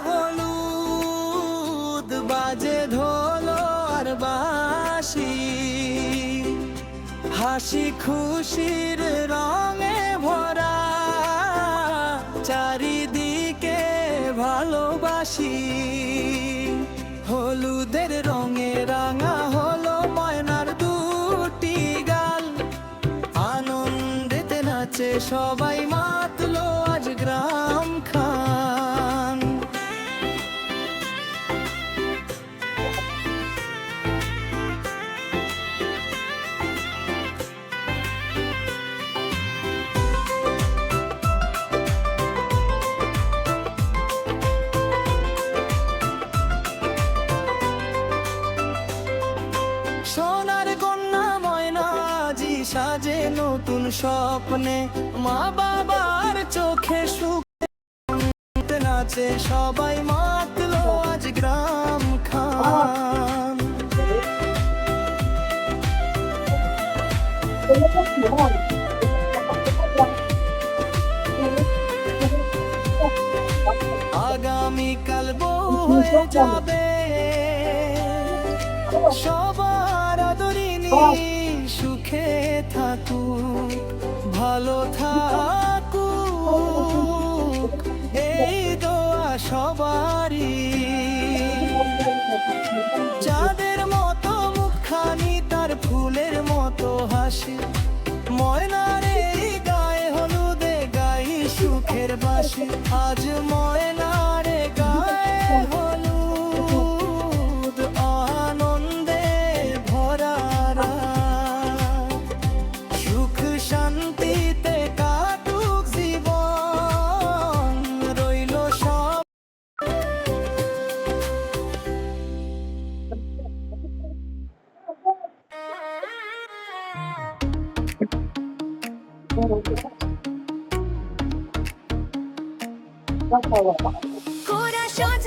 হলুদ বাজে ঢোলো আর বাঁশি, হাসি খুশির রঙে ভরা, চারিদিকে ভালোবাসি। হলুদের রঙে রাঙা হলো ময়নার দুটি গাল, আনন্দেতে নাচে সবাই, মাতলো আজ গ্রাম খান। সোনার কন্যা ময়না আজি সাজে নতুন স্বপ্নে, মা বাবার চোখে সুখ নাচে সবাই, মাতলো আজ গ্রাম খান। আগামীকাল বউ হয়ে যাবে, সবার আদরিনী সুখে থাকুক, ভালো থাকুক, এই দোয়া সবারই। চাঁদের মতো মুখখানি, তার ফুলের মতো হাসি, ময়নার এই গায়ে হলুদে গাই সুখের বাসি। আজ ময়নার গায়ে হলুদ, আনন্দে ভরা রাত, সুখ শান্তিতে কাটুক জীবন, রইল সব। কোরা সাজ